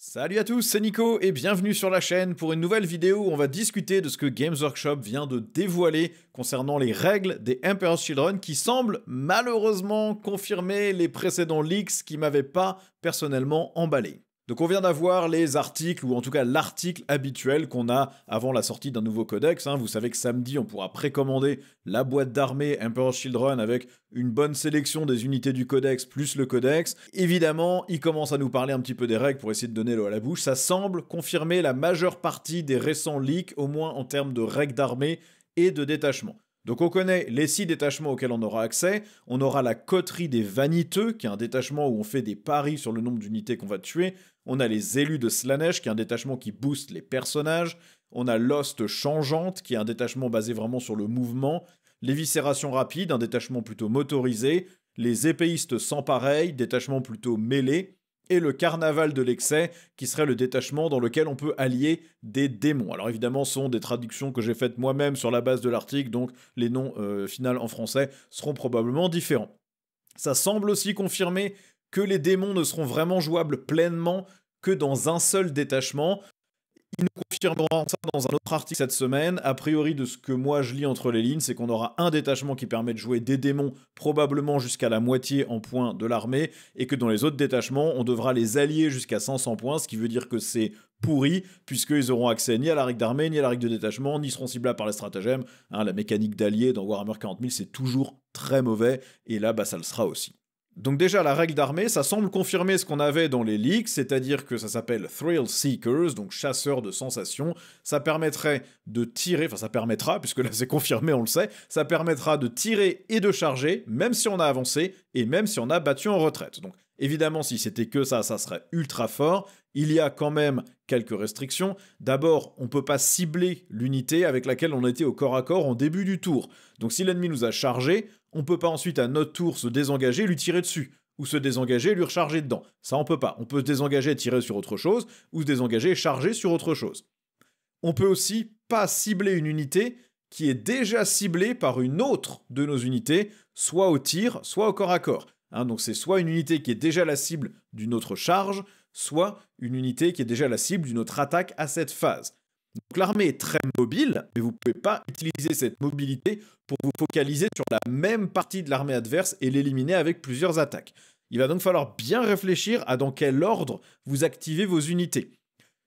Salut à tous, c'est Nico et bienvenue sur la chaîne pour une nouvelle vidéo où on va discuter de ce que Games Workshop vient de dévoiler concernant les règles des Emperor's Children qui semblent malheureusement confirmer les précédents leaks qui m'avaient pas personnellement emballé. Donc on vient d'avoir les articles, ou en tout cas l'article habituel qu'on a avant la sortie d'un nouveau codex. Vous savez que samedi, on pourra précommander la boîte d'armée Emperor's Children avec une bonne sélection des unités du codex plus le codex. Évidemment, il commence à nous parler un petit peu des règles pour essayer de donner l'eau à la bouche. Ça semble confirmer la majeure partie des récents leaks, au moins en termes de règles d'armée et de détachement. Donc on connaît les 6 détachements auxquels on aura accès, on aura la coterie des vaniteux, qui est un détachement où on fait des paris sur le nombre d'unités qu'on va tuer, on a les élus de Slaanesh, qui est un détachement qui booste les personnages, on a l'host changeante, qui est un détachement basé vraiment sur le mouvement, l'éviscération rapide, un détachement plutôt motorisé, les épéistes sans pareil, détachement plutôt mêlé, et le carnaval de l'excès, qui serait le détachement dans lequel on peut allier des démons. Alors évidemment, ce sont des traductions que j'ai faites moi-même sur la base de l'article, donc les noms finaux en français seront probablement différents. Ça semble aussi confirmer que les démons ne seront vraiment jouables pleinement que dans un seul détachement. Ils nous confirmeront ça dans un autre article cette semaine. A priori, de ce que moi je lis entre les lignes, c'est qu'on aura un détachement qui permet de jouer des démons probablement jusqu'à la moitié en points de l'armée, et que dans les autres détachements, on devra les allier jusqu'à 500 points, ce qui veut dire que c'est pourri, puisqu'ils auront accès ni à la règle d'armée, ni à la règle de détachement, ni seront ciblables par les stratagèmes. La mécanique d'allier dans Warhammer 40 000, c'est toujours très mauvais, et là, ça le sera aussi. Donc déjà, la règle d'armée, ça semble confirmer ce qu'on avait dans les leaks, c'est-à-dire que ça s'appelle Thrill Seekers, donc chasseurs de sensations. Ça permettrait de tirer, enfin ça permettra, puisque là c'est confirmé, on le sait, ça permettra de tirer et de charger, même si on a avancé, et même si on a battu en retraite. Donc évidemment, si c'était que ça serait ultra fort. Il y a quand même quelques restrictions. D'abord, on ne peut pas cibler l'unité avec laquelle on était au corps à corps en début du tour. Donc si l'ennemi nous a chargé, on ne peut pas ensuite à notre tour se désengager et lui tirer dessus. Ou se désengager et lui recharger dedans. Ça, on peut pas. On peut se désengager et tirer sur autre chose, ou se désengager et charger sur autre chose. On peut aussi pas cibler une unité qui est déjà ciblée par une autre de nos unités, soit au tir, soit au corps à corps. Donc c'est soit une unité qui est déjà la cible d'une autre charge, soit une unité qui est déjà la cible d'une autre attaque à cette phase. Donc l'armée est très mobile, mais vous ne pouvez pas utiliser cette mobilité pour vous focaliser sur la même partie de l'armée adverse et l'éliminer avec plusieurs attaques. Il va donc falloir bien réfléchir à dans quel ordre vous activez vos unités.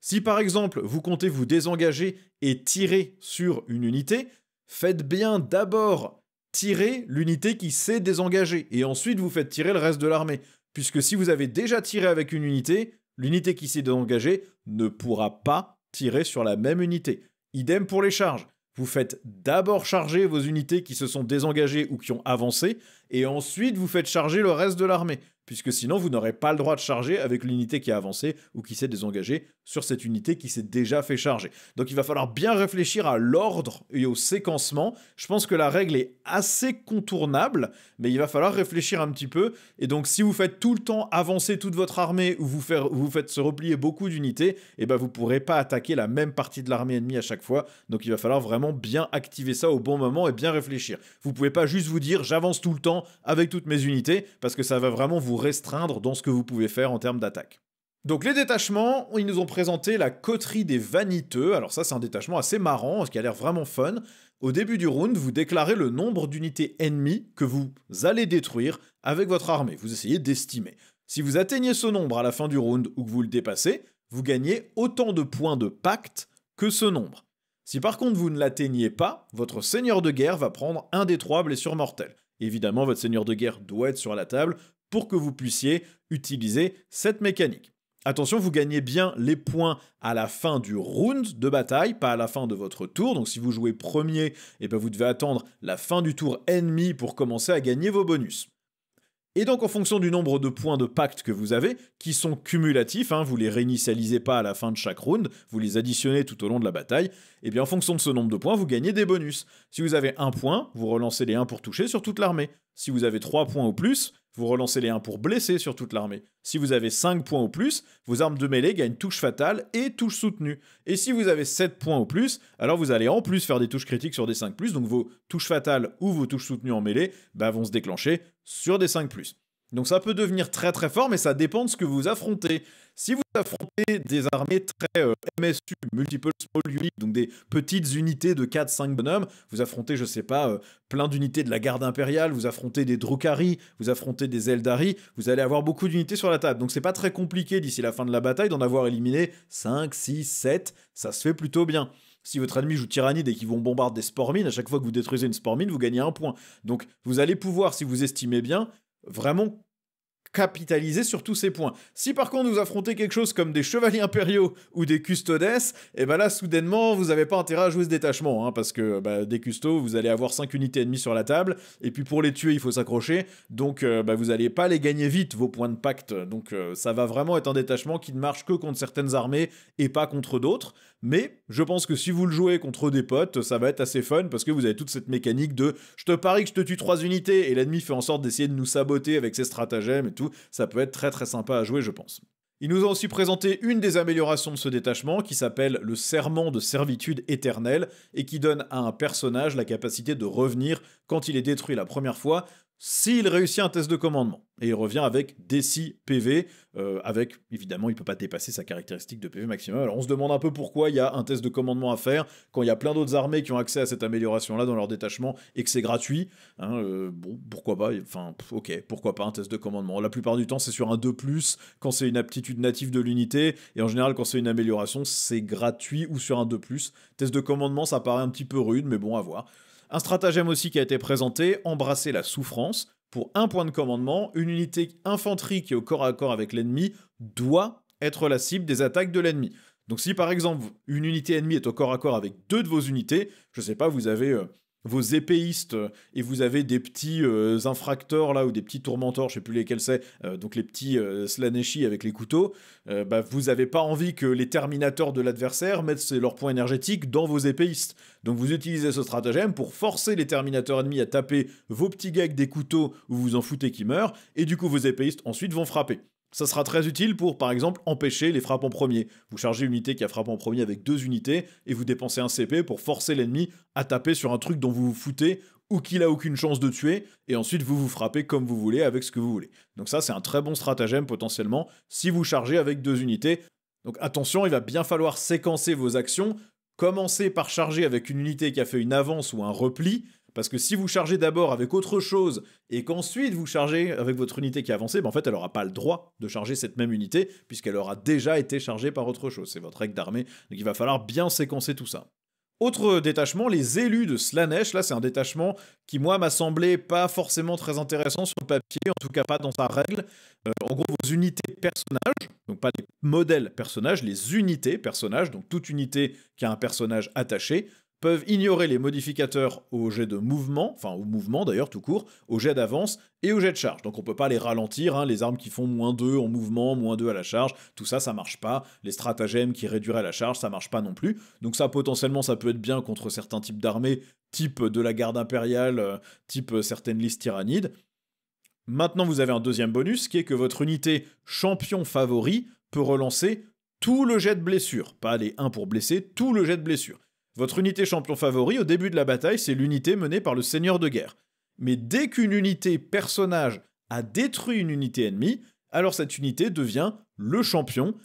Si par exemple vous comptez vous désengager et tirer sur une unité, faites bien d'abord tirer l'unité qui s'est désengagée, et ensuite vous faites tirer le reste de l'armée. Puisque si vous avez déjà tiré avec une unité, l'unité qui s'est désengagée ne pourra pas tirer sur la même unité. Idem pour les charges. Vous faites d'abord charger vos unités qui se sont désengagées ou qui ont avancé, et ensuite vous faites charger le reste de l'armée, puisque sinon vous n'aurez pas le droit de charger avec l'unité qui a avancé ou qui s'est désengagée sur cette unité qui s'est déjà fait charger. Donc il va falloir bien réfléchir à l'ordre et au séquencement. Je pense que la règle est assez contournable, mais il va falloir réfléchir un petit peu, et donc si vous faites tout le temps avancer toute votre armée ou vous faites se replier beaucoup d'unités, vous ne pourrez pas attaquer la même partie de l'armée ennemie à chaque fois, donc il va falloir vraiment bien activer ça au bon moment et bien réfléchir. Vous ne pouvez pas juste vous dire j'avance tout le temps avec toutes mes unités, parce que ça va vraiment vous restreindre dans ce que vous pouvez faire en termes d'attaque. Donc les détachements, ils nous ont présenté la coterie des vaniteux. Alors ça, c'est un détachement assez marrant, ce qui a l'air vraiment fun. Au début du round, vous déclarez le nombre d'unités ennemies que vous allez détruire avec votre armée. Vous essayez d'estimer. Si vous atteignez ce nombre à la fin du round ou que vous le dépassez, vous gagnez autant de points de pacte que ce nombre. Si par contre vous ne l'atteignez pas, votre seigneur de guerre va prendre un des 3 blessures mortelles. Évidemment, votre seigneur de guerre doit être sur la table pour que vous puissiez utiliser cette mécanique. Attention, vous gagnez bien les points à la fin du round de bataille, pas à la fin de votre tour. Donc si vous jouez premier, vous devez attendre la fin du tour ennemi pour commencer à gagner vos bonus. Et donc en fonction du nombre de points de pacte que vous avez, qui sont cumulatifs, vous les réinitialisez pas à la fin de chaque round, vous les additionnez tout au long de la bataille, en fonction de ce nombre de points, vous gagnez des bonus. Si vous avez 1 point, vous relancez les 1 pour toucher sur toute l'armée. Si vous avez 3 points ou plus, vous relancez les 1 pour blesser sur toute l'armée. Si vous avez 5 points ou plus, vos armes de mêlée gagnent touche fatale et touche soutenue. Et si vous avez 7 points ou plus, alors vous allez en plus faire des touches critiques sur des 5+, donc vos touches fatales ou vos touches soutenues en mêlée vont se déclencher sur des 5+. Donc ça peut devenir très très fort, mais ça dépend de ce que vous affrontez. Si vous affrontez des armées très MSU, Multiple Small Units, donc des petites unités de 4-5 bonhommes, vous affrontez, je sais pas, plein d'unités de la garde impériale, vous affrontez des Drukhari, vous affrontez des Eldari, vous allez avoir beaucoup d'unités sur la table. Donc c'est pas très compliqué d'ici la fin de la bataille d'en avoir éliminé 5, 6, 7, ça se fait plutôt bien. Si votre ennemi joue Tyrannide et qu'ils vont bombarder des spore mines, à chaque fois que vous détruisez une spore mine, vous gagnez un point. Donc vous allez pouvoir, si vous estimez bien, vraiment capitaliser sur tous ces points. Si par contre vous affrontez quelque chose comme des chevaliers impériaux ou des custodes, et ben là soudainement vous n'avez pas intérêt à jouer ce détachement, hein, parce que des custos vous allez avoir 5 unités ennemies sur la table, et puis pour les tuer il faut s'accrocher, donc vous n'allez pas les gagner vite vos points de pacte, donc ça va vraiment être un détachement qui ne marche que contre certaines armées et pas contre d'autres. Mais je pense que si vous le jouez contre des potes, ça va être assez fun parce que vous avez toute cette mécanique de je te parie que je te tue 3 unités et l'ennemi fait en sorte d'essayer de nous saboter avec ses stratagèmes et tout. Ça peut être très très sympa à jouer, je pense. Il nous a aussi présenté une des améliorations de ce détachement qui s'appelle le serment de servitude éternelle et qui donne à un personnage la capacité de revenir quand il est détruit la première fois s'il réussit un test de commandement. Et il revient avec D6 PV, avec, évidemment, il ne peut pas dépasser sa caractéristique de PV maximum. Alors on se demande un peu pourquoi il y a un test de commandement à faire, quand il y a plein d'autres armées qui ont accès à cette amélioration-là dans leur détachement, et que c'est gratuit. Hein, bon, pourquoi pas, enfin, ok, pourquoi pas un test de commandement. La plupart du temps, c'est sur un 2+, quand c'est une aptitude native de l'unité, et en général, quand c'est une amélioration, c'est gratuit ou sur un 2+. Test de commandement, ça paraît un petit peu rude, mais bon, à voir. Un stratagème aussi qui a été présenté, embrasser la souffrance. Pour un point de commandement, une unité infanterie qui est au corps à corps avec l'ennemi doit être la cible des attaques de l'ennemi. Donc si par exemple une unité ennemie est au corps à corps avec 2 de vos unités, je sais pas, vous avez vos épéistes et vous avez des petits infracteurs là ou des petits tourmentors, je sais plus lesquels c'est, donc les petits slaneshi avec les couteaux, vous n'avez pas envie que les terminateurs de l'adversaire mettent leurs points énergétiques dans vos épéistes. Donc vous utilisez ce stratagème pour forcer les terminateurs ennemis à taper vos petits gars avec des couteaux où vous en foutez qui meurent, et du coup vos épéistes ensuite vont frapper. Ça sera très utile pour, par exemple, empêcher les frappes en premier. Vous chargez une unité qui a frappé en premier avec 2 unités, et vous dépensez un CP pour forcer l'ennemi à taper sur un truc dont vous vous foutez, ou qu'il a aucune chance de tuer, et ensuite vous vous frappez comme vous voulez, avec ce que vous voulez. Donc ça, c'est un très bon stratagème, potentiellement, si vous chargez avec 2 unités. Donc attention, il va bien falloir séquencer vos actions. Commencez par charger avec une unité qui a fait une avance ou un repli, parce que si vous chargez d'abord avec autre chose et qu'ensuite vous chargez avec votre unité qui a avancé, en fait elle n'aura pas le droit de charger cette même unité puisqu'elle aura déjà été chargée par autre chose. C'est votre règle d'armée, donc il va falloir bien séquencer tout ça. Autre détachement, les élus de Slaanesh. Là, c'est un détachement qui, moi, m'a semblé pas forcément très intéressant sur le papier, en tout cas pas dans sa règle. En gros, vos unités personnages, donc pas les modèles personnages, les unités personnages, donc toute unité qui a un personnage attaché, peuvent ignorer les modificateurs au jet de mouvement, enfin au mouvement d'ailleurs tout court, au jet d'avance et au jet de charge. Donc on peut pas les ralentir, hein, les armes qui font -2 en mouvement, -2 à la charge, tout ça, ça marche pas. Les stratagèmes qui réduiraient la charge, ça marche pas non plus. Donc ça, potentiellement, ça peut être bien contre certains types d'armées, type de la garde impériale, type certaines listes tyrannides. Maintenant, vous avez un deuxième bonus, qui est que votre unité champion favori peut relancer tout le jet de blessure. Pas les 1 pour blesser, tout le jet de blessure. Votre unité champion favori, au début de la bataille, c'est l'unité menée par le seigneur de guerre. Mais dès qu'une unité personnage a détruit une unité ennemie, alors cette unité devient le champion,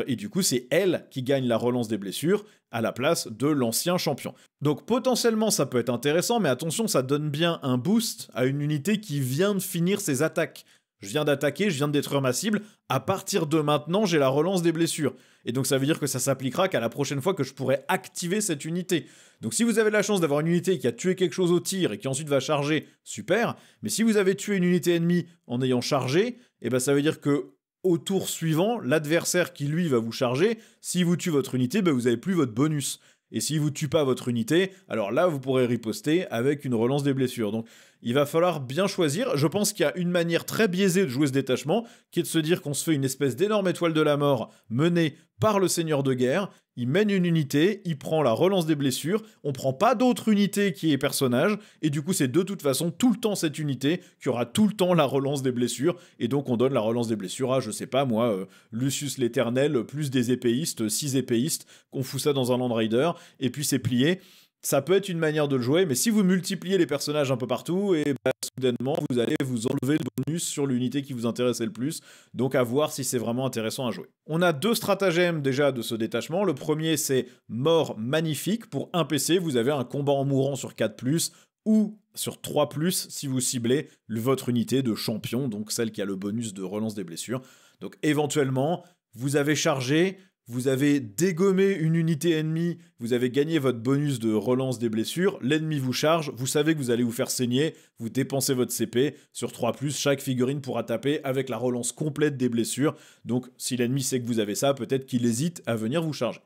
et du coup c'est elle qui gagne la relance des blessures à la place de l'ancien champion. Donc potentiellement ça peut être intéressant, mais attention, ça donne bien un boost à une unité qui vient de finir ses attaques. Je viens d'attaquer, je viens de détruire ma cible, à partir de maintenant j'ai la relance des blessures. Et donc ça veut dire que ça s'appliquera qu'à la prochaine fois que je pourrai activer cette unité. Donc si vous avez la chance d'avoir une unité qui a tué quelque chose au tir et qui ensuite va charger, super. Mais si vous avez tué une unité ennemie en ayant chargé, ça veut dire que au tour suivant, l'adversaire qui lui va vous charger, si vous tuez votre unité, vous n'avez plus votre bonus. Et s'il vous tue pas votre unité, alors là vous pourrez riposter avec une relance des blessures. Donc il va falloir bien choisir. Je pense qu'il y a une manière très biaisée de jouer ce détachement, qui est de se dire qu'on se fait une espèce d'énorme étoile de la mort menée par le seigneur de guerre. Il mène une unité, il prend la relance des blessures, on prend pas d'autre unité qui est personnage, et du coup c'est de toute façon tout le temps cette unité qui aura tout le temps la relance des blessures, et donc on donne la relance des blessures à, je sais pas moi, Lucius l'Éternel, plus des épéistes, 6 épéistes, qu'on fout ça dans un Land Raider, et puis c'est plié. Ça peut être une manière de le jouer, mais si vous multipliez les personnages un peu partout, et soudainement, vous allez vous enlever le bonus sur l'unité qui vous intéressait le plus. Donc à voir si c'est vraiment intéressant à jouer. On a 2 stratagèmes déjà de ce détachement. Le premier, c'est mort magnifique. Pour un PC, vous avez un combat en mourant sur 4+, ou sur 3+, si vous ciblez votre unité de champion, donc celle qui a le bonus de relance des blessures. Donc éventuellement, vous avez chargé, vous avez dégommé une unité ennemie, vous avez gagné votre bonus de relance des blessures, l'ennemi vous charge, vous savez que vous allez vous faire saigner, vous dépensez votre CP, sur 3+, chaque figurine pourra taper avec la relance complète des blessures, donc si l'ennemi sait que vous avez ça, peut-être qu'il hésite à venir vous charger.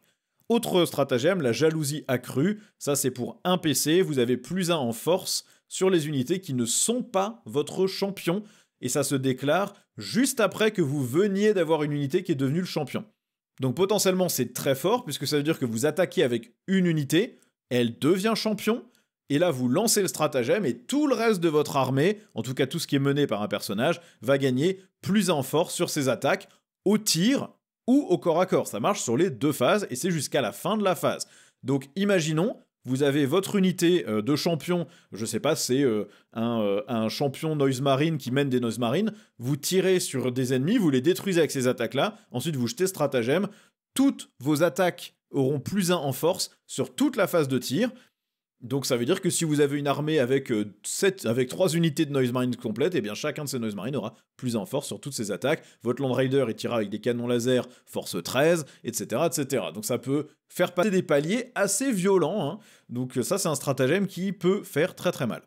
Autre stratagème, la jalousie accrue, ça c'est pour un PC, vous avez +1 en force sur les unités qui ne sont pas votre champion, et ça se déclare juste après que vous veniez d'avoir une unité qui est devenue le champion. Donc potentiellement c'est très fort, puisque ça veut dire que vous attaquez avec une unité, elle devient champion, et là vous lancez le stratagème, et tout le reste de votre armée, en tout cas tout ce qui est mené par un personnage, va gagner +1 en force sur ses attaques, au tir ou au corps à corps. Ça marche sur les 2 phases, et c'est jusqu'à la fin de la phase. Donc imaginons, vous avez votre unité de champion, je sais pas, c'est un champion Noise Marine qui mène des Noise Marines, vous tirez sur des ennemis, vous les détruisez avec ces attaques-là, ensuite vous jetez stratagème, toutes vos attaques auront +1 en force sur toute la phase de tir. Donc ça veut dire que si vous avez une armée avec 3 unités de Noise Marine complètes, et bien chacun de ces Noise Marine aura +1 en force sur toutes ses attaques. Votre Land Raider, il tirera avec des canons laser, force 13, etc., etc. Donc ça peut faire passer des paliers assez violents, hein. Donc ça c'est un stratagème qui peut faire très très mal.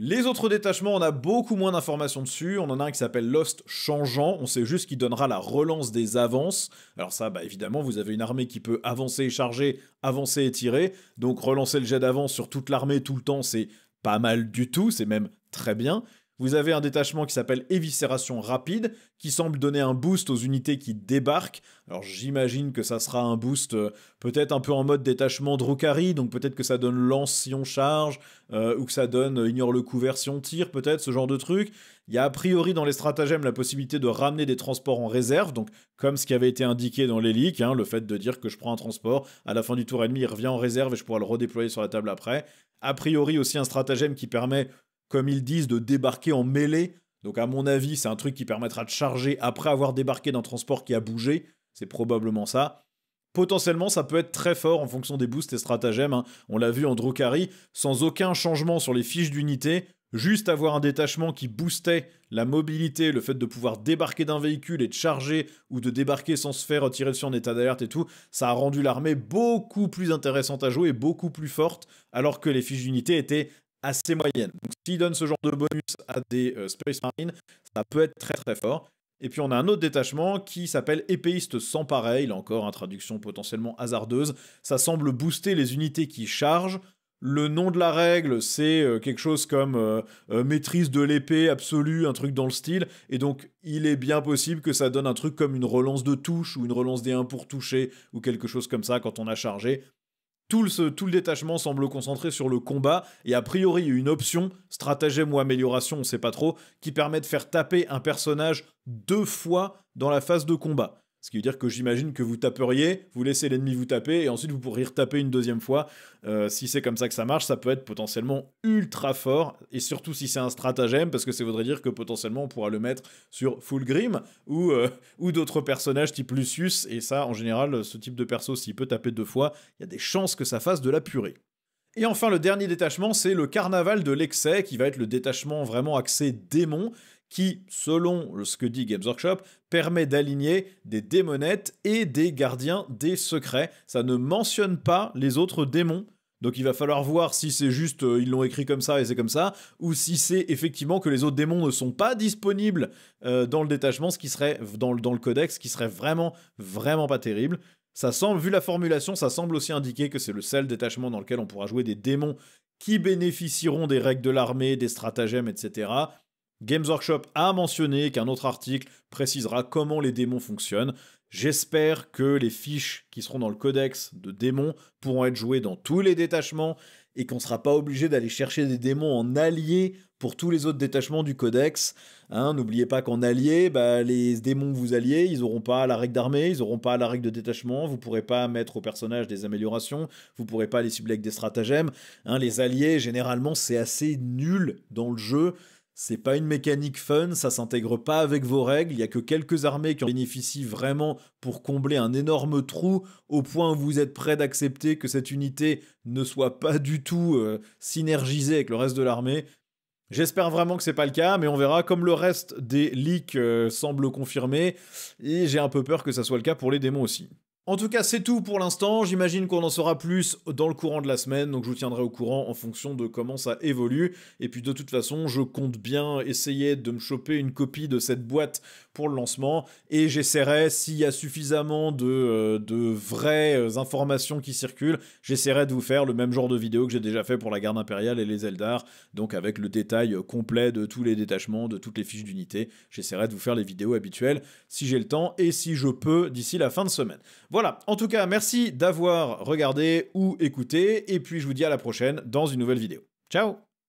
Les autres détachements, on a beaucoup moins d'informations dessus. On en a un qui s'appelle Lost Changeant. On sait juste qu'il donnera la relance des avances. Alors ça, bah évidemment, vous avez une armée qui peut avancer et charger, avancer et tirer. Donc relancer le jet d'avance sur toute l'armée tout le temps, c'est pas mal du tout. C'est même très bien. Vous avez un détachement qui s'appelle Éviscération Rapide, qui semble donner un boost aux unités qui débarquent. Alors j'imagine que ça sera un boost peut-être un peu en mode détachement Drukhari, donc peut-être que ça donne lance si on charge, ou que ça donne ignore le couvert si on tire, peut-être, ce genre de truc. Il y a a priori dans les stratagèmes la possibilité de ramener des transports en réserve, donc comme ce qui avait été indiqué dans les leaks, hein, le fait de dire que je prends un transport, à la fin du tour ennemi il revient en réserve et je pourrai le redéployer sur la table après. A priori aussi un stratagème qui permet, comme ils disent, de débarquer en mêlée. Donc à mon avis, c'est un truc qui permettra de charger après avoir débarqué d'un transport qui a bougé. C'est probablement ça. Potentiellement, ça peut être très fort en fonction des boosts et stratagèmes, hein. On l'a vu en Drukhari, sans aucun changement sur les fiches d'unité, juste avoir un détachement qui boostait la mobilité, le fait de pouvoir débarquer d'un véhicule et de charger, ou de débarquer sans se faire tirer dessus en état d'alerte et tout, ça a rendu l'armée beaucoup plus intéressante à jouer et beaucoup plus forte, alors que les fiches d'unité étaient assez moyennes. Donc s'ils donnent ce genre de bonus à des Space Marines, ça peut être très très fort. Et puis on a un autre détachement qui s'appelle Épéiste sans pareil, là encore, une traduction potentiellement hasardeuse. Ça semble booster les unités qui chargent. Le nom de la règle, c'est quelque chose comme maîtrise de l'épée absolue, un truc dans le style. Et donc il est bien possible que ça donne un truc comme une relance de touche, ou une relance des 1 pour toucher, ou quelque chose comme ça quand on a chargé. Tout le détachement semble concentré sur le combat, et a priori il y a une option, stratagème ou amélioration, on sait pas trop, qui permet de faire taper un personnage 2 fois dans la phase de combat. Ce qui veut dire que j'imagine que vous taperiez, vous laissez l'ennemi vous taper, et ensuite vous pourriez retaper une 2e fois. Si c'est comme ça que ça marche, ça peut être potentiellement ultra fort, et surtout si c'est un stratagème, parce que ça voudrait dire que potentiellement on pourra le mettre sur Fulgrim, ou d'autres personnages type Lucius, et ça, en général, ce type de perso, s'il peut taper 2 fois, il y a des chances que ça fasse de la purée. Et enfin, le dernier détachement, c'est le Carnaval de l'excès, qui va être le détachement vraiment axé démon, qui, selon ce que dit Games Workshop, permet d'aligner des démonettes et des gardiens des secrets. Ça ne mentionne pas les autres démons. Donc il va falloir voir si c'est juste ils l'ont écrit comme ça et c'est comme ça, ou si c'est effectivement que les autres démons ne sont pas disponibles dans le détachement, ce qui serait dans le codex, ce qui serait vraiment, vraiment pas terrible. Ça semble, vu la formulation, ça semble aussi indiquer que c'est le seul détachement dans lequel on pourra jouer des démons qui bénéficieront des règles de l'armée, des stratagèmes, etc. Games Workshop a mentionné qu'un autre article précisera comment les démons fonctionnent. J'espère que les fiches qui seront dans le codex de démons pourront être jouées dans tous les détachements et qu'on ne sera pas obligé d'aller chercher des démons en allié pour tous les autres détachements du codex. Hein, n'oubliez pas qu'en allié, les démons que vous alliez, ils n'auront pas la règle d'armée, ils n'auront pas la règle de détachement, vous ne pourrez pas mettre au personnage des améliorations, vous ne pourrez pas les cibler avec des stratagèmes. Hein, les alliés, généralement, c'est assez nul dans le jeu. C'est pas une mécanique fun, ça s'intègre pas avec vos règles, il y a que quelques armées qui en bénéficient vraiment pour combler un énorme trou au point où vous êtes prêt d'accepter que cette unité ne soit pas du tout synergisée avec le reste de l'armée. J'espère vraiment que c'est pas le cas, mais on verra. Comme le reste des leaks semble confirmer, et j'ai un peu peur que ça soit le cas pour les démons aussi. En tout cas, c'est tout pour l'instant. J'imagine qu'on en saura plus dans le courant de la semaine, donc je vous tiendrai au courant en fonction de comment ça évolue. Et puis de toute façon, je compte bien essayer de me choper une copie de cette boîte pour le lancement, et j'essaierai, s'il y a suffisamment de vraies informations qui circulent, j'essaierai de vous faire le même genre de vidéo que j'ai déjà fait pour la garde impériale et les Eldar, donc avec le détail complet de tous les détachements, de toutes les fiches d'unité. J'essaierai de vous faire les vidéos habituelles si j'ai le temps et si je peux d'ici la fin de semaine. Voilà, en tout cas, merci d'avoir regardé ou écouté, et puis je vous dis à la prochaine dans une nouvelle vidéo. Ciao!